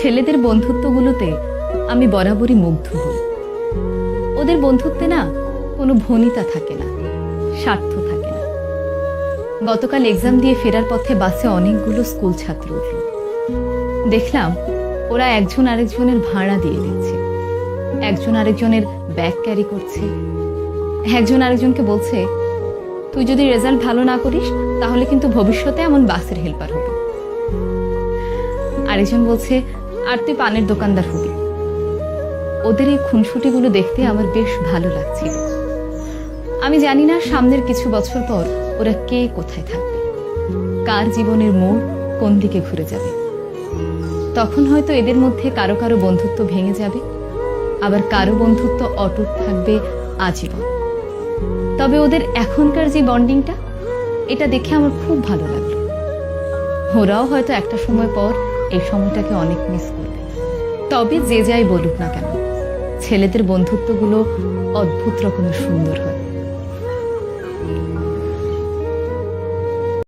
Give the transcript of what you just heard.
ছেলেদের বন্ধুত্বগুলোতে আমি বরাবরই মুগ্ধ হই। ওদের বন্ধুত্বে না কোনো ভনিতা থাকে না, স্বার্থ থাকে না। গতকাল এক্সাম দিয়ে ফেরার পথে বাসে অনেকগুলো স্কুল ছাত্র উঠল। দেখলাম ওরা একজন আরেকজনের ভাড়া দিয়ে দিচ্ছে, একজন আরেকজনের ব্যাগ ক্যারি করছে, একজন আরেকজনকে বলছে, তুই যদি রেজাল্ট ভালো না করিস তাহলে কিন্তু ভবিষ্যতে এমন বাসের হেল্পার হবে। আরেকজন বলছে, আর তুই পানের দোকানদার হবি। ওদের এই খুনসুটিগুলো দেখতে আমার বেশ ভালো লাগছিল। আমি জানি না সামনের কিছু বছর পর ওরা কে কোথায় থাকবে, কার জীবনের মোড় কোন দিকে ঘুরে যাবে। তখন হয়তো এদের মধ্যে কারো কারো বন্ধুত্ব ভেঙে যাবে, আবার কারো বন্ধুত্ব অটুট থাকবে আজীবন। তবে ওদের এখনকার যে বন্ডিংটা, এটা দেখে আমার খুব ভালো লাগলো। ওরাও হয়তো একটা সময় পর এই সময়টাকে অনেক মিস করবে। তবে যে যাই বলুক না কেন, ছেলেদের বন্ধুত্বগুলো অদ্ভুত রকমের সুন্দর হয়।